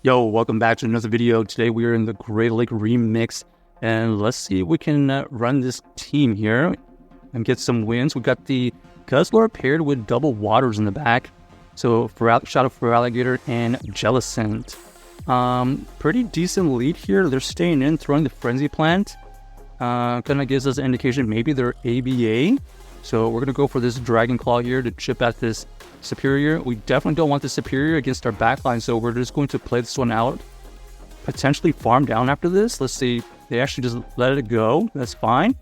Yo, welcome back to another video. Today we are in the Great Lake Remix, and let's see if we can run this team here and get some wins. We got the Guzzlord paired with double waters in the back. So Shadow Feraligatr and Jellicent. Pretty decent lead here. They're staying in, throwing the Frenzy Plant. Kind of gives us an indication maybe they're ABA. So we're going to go for this Dragon Claw here to chip at this Superior. We definitely don't want the Superior against our backline, so we're just going to play this one out. Potentially farm down after this. Let's see. They actually just let it go. That's fine.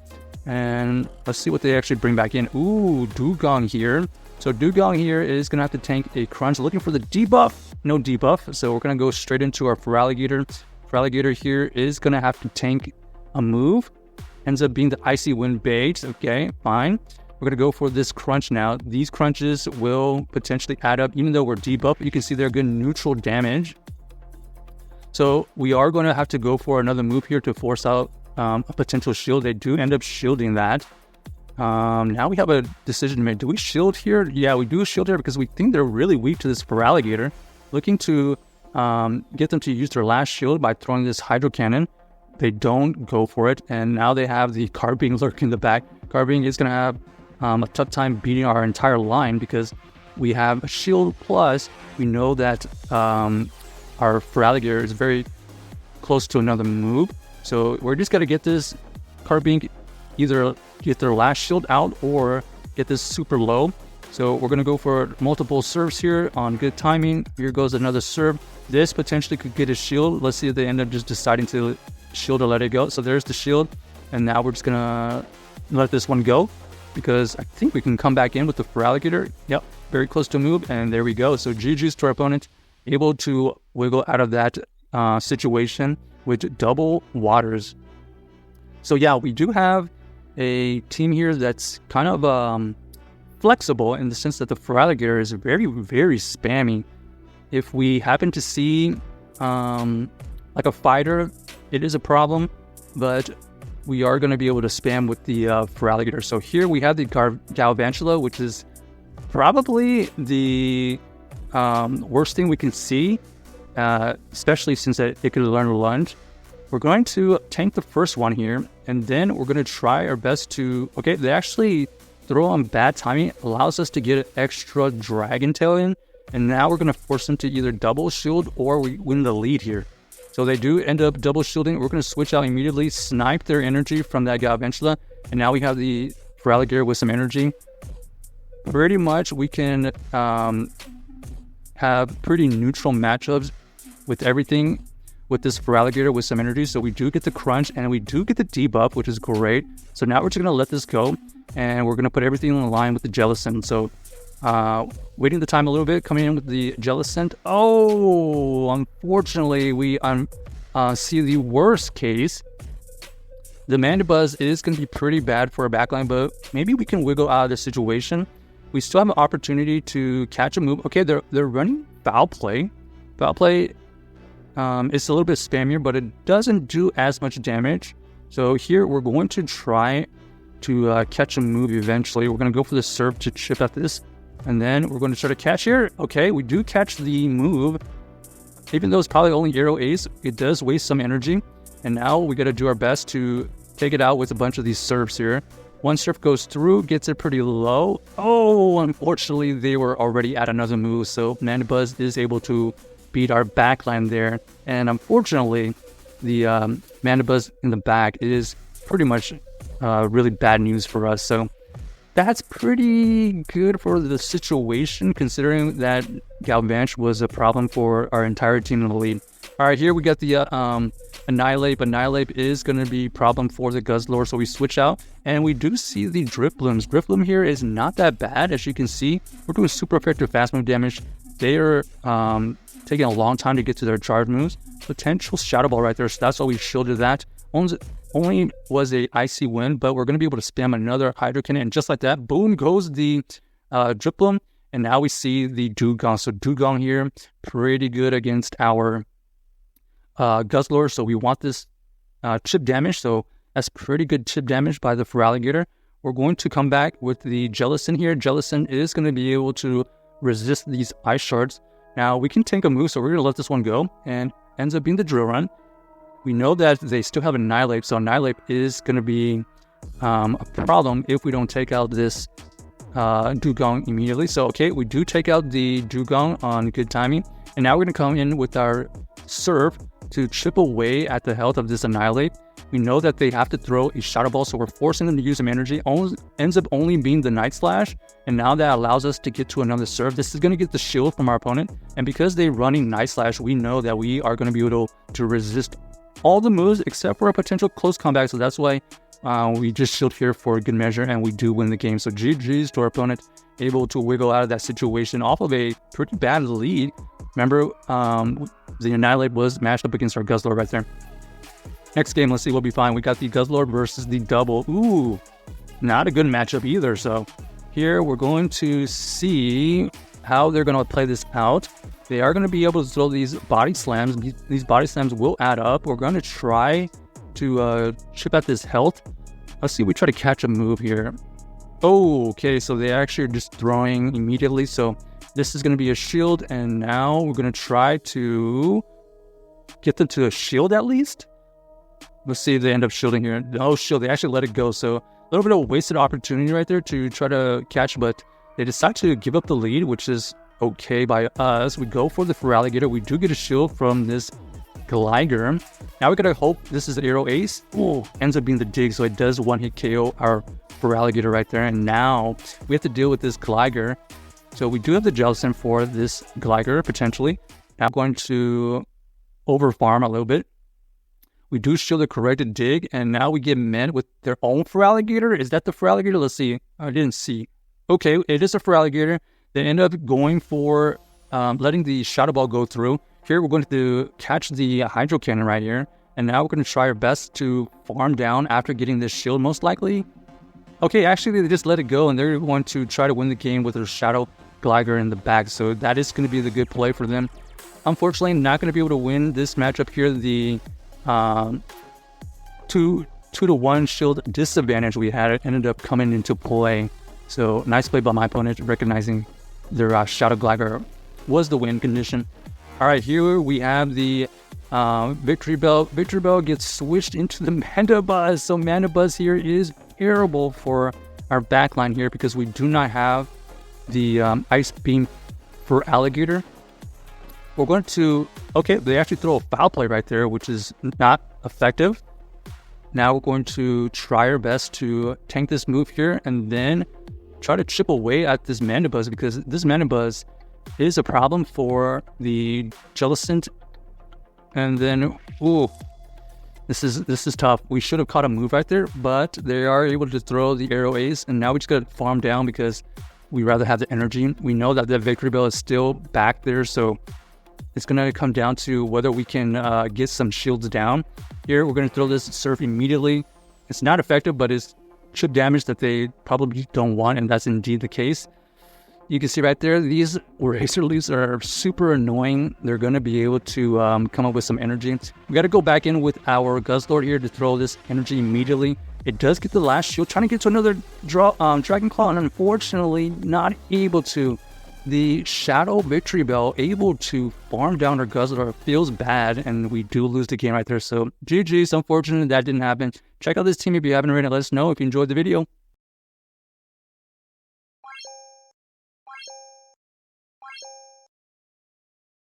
And let's see what they actually bring back in. Ooh, Dugong here. So Dugong here is going to have to tank a Crunch. Looking for the debuff. No debuff. So we're going to go straight into our Feraligatr. Feraligatr here is going to have to tank a move. Ends up being the Icy Wind bait. Okay, fine. We're going to go for this Crunch now. These Crunches will potentially add up. Even though we're debuffed, you can see they're good neutral damage. So we are going to have to go for another move here to force out a potential shield. They do end up shielding that. Now we have a decision to make. Do we shield here? Yeah, we do shield here because we think they're really weak to this Feraligatr. Looking to get them to use their last shield by throwing this Hydro Cannon. They don't go for it. And now they have the Carbine lurking in the back. Carbine is going to have a tough time beating our entire line because we have a shield, plus we know that our Feraligatr is very close to another move. So we're just going to get this Carbine, either get their last shield out or get this super low. So we're going to go for multiple serves here on good timing. Here goes another serve. This potentially could get a shield. Let's see if they end up just deciding to shield or let it go. So there's the shield, and now we're just going to let this one go, because I think we can come back in with the Feraligatr. Yep, very close to move, and there we go. So GG's to our opponent, able to wiggle out of that situation with double waters. So yeah, we do have a team here that's kind of flexible in the sense that the Feraligatr is very, very spammy. If we happen to see like a fighter, it is a problem, but we are going to be able to spam with the Feraligatr. So here we have the Galvantula, which is probably the worst thing we can see, especially since it could learn to lunge. We're going to tank the first one here, and then we're going to try our best to... Okay, they actually throw on bad timing, allows us to get an extra Dragon Tail in, and now we're going to force them to either double shield or we win the lead here. So they do end up double shielding. We're going to switch out immediately, snipe their energy from that Galvantula, and now we have the Feraligatr with some energy. Pretty much we can have pretty neutral matchups with everything with this Feraligatr with some energy. So we do get the Crunch, and we do get the debuff, which is great. So now we're just going to let this go, and we're going to put everything in line with the Jellicent. So waiting the time a little bit, coming in with the Jellicent. Oh, unfortunately, we see the worst case. The Mandibuzz is going to be pretty bad for our backline, but maybe we can wiggle out of the situation. We still have an opportunity to catch a move. Okay, they're running Foul Play. Foul Play is a little bit spammier, but it doesn't do as much damage. So here we're going to try to catch a move eventually. We're going to go for the Surf to chip at this. And then we're going to try to catch here. Okay, we do catch the move. Even though it's probably only Aero Ace, it does waste some energy. And now we got to do our best to take it out with a bunch of these Surfs here. One Surf goes through, gets it pretty low. Oh, unfortunately, they were already at another move. So Mandibuzz is able to beat our backline there. And unfortunately, the Mandibuzz in the back is pretty much really bad news for us. So that's pretty good for the situation, considering that Galvantula was a problem for our entire team in the lead. All right, here we got the Annihilate, but Annihilate is going to be a problem for the Guzzlord, so we switch out, and we do see the Drifloons. Drifloon here is not that bad, as you can see. We're doing super effective fast move damage. They are taking a long time to get to their charge moves. Potential Shadow Ball right there, so that's why we shielded that. Only was a Icy Wind, but we're going to be able to spam another Hydro Cannon, and just like that, boom goes the Drifloon, and now we see the Dugong. So Dugong here, pretty good against our Guzzlord, so we want this chip damage, so that's pretty good chip damage by the Feraligatr. We're going to come back with the Jellicent here. Jellicent is going to be able to resist these Ice Shards. Now, we can tank a move, so we're going to let this one go, and ends up being the drill run. We know that they still have Annihilate, so Annihilate is going to be a problem if we don't take out this Dugong immediately. So, okay, we do take out the Dugong on good timing, and now we're going to come in with our Surf to chip away at the health of this Annihilate. We know that they have to throw a Shadow Ball, so we're forcing them to use some energy. Ends up only being the Night Slash, and now that allows us to get to another serve. This is going to get the shield from our opponent, and because they're running Night Slash, we know that we are going to be able to resist all the moves except for a potential close comeback, so that's why we just shield here for good measure, and we do win the game. So GG's to our opponent, able to wiggle out of that situation off of a pretty bad lead. Remember, the Annihilate was matched up against our Guzzlord right there. Next game, let's see what we find. We got the Guzzlord versus the Double. Ooh, not a good matchup either. So here we're going to see how they're going to play this out. They are going to be able to throw these body slams. These body slams will add up. We're going to try to chip at this health. Let's see, we try to catch a move here. Oh, okay, so they actually are just throwing immediately. So this is going to be a shield, and now we're going to try to get them to a shield at least. Let's see if they end up shielding here. No shield, they actually let it go. So a little bit of a wasted opportunity right there to try to catch, but they decide to give up the lead, which is okay by us. We go for the Feraligatr. We do get a shield from this Glider. Now we gotta hope this is the Aero Ace. Ooh, ends up being the dig, so it does one-hit KO our Feraligatr right there. And now we have to deal with this Glider. So we do have the Jellicent for this Glider, potentially. Now I'm going to over-farm a little bit. We do shield the corrected dig, and now we get met with their own Feraligatr. Is that the Feraligatr? Let's see. I didn't see. Okay, it is a Feraligatr. They end up going for letting the Shadow Ball go through. Here we're going to catch the Hydro Cannon right here, and now we're going to try our best to farm down after getting this shield, most likely. Okay, actually they just let it go, and they're going to try to win the game with their Shadow Glider in the back, so that is going to be the good play for them. Unfortunately, not going to be able to win this matchup here. The 2-to-1 shield disadvantage we had ended up coming into play. So nice play by my opponent, recognizing their Shadow Glider was the win condition. All right, here we have the Victory Bell. Victory Bell gets switched into the Mana Buzz. So Mana Buzz here is terrible for our backline here because we do not have the Ice Beam Feraligatr. We're going to, okay, they actually throw a foul play right there, which is not effective. Now we're going to try our best to tank this move here and then try to chip away at this Mana Buzz, because this Mana Buzz is a problem for the Jellicent. And then, ooh, this is tough. We should have caught a move right there, but they are able to throw the Aero Ace, and now we just got to farm down because we rather have the energy. We know that the Victory Bell is still back there, so it's going to come down to whether we can get some shields down. Here, we're going to throw this Surf immediately. It's not effective, but it's chip damage that they probably don't want, and that's indeed the case. You can see right there, these Razor Leaves are super annoying. They're going to be able to come up with some energy. We got to go back in with our Guzzlord here to throw this energy immediately. It does get the last shield, trying to get to another Dragon Claw, and unfortunately not able to. The Shadow Victory Bell able to farm down our Guzzlord feels bad, and we do lose the game right there. So GG's, unfortunate that didn't happen. Check out this team if you haven't already. Let us know if you enjoyed the video.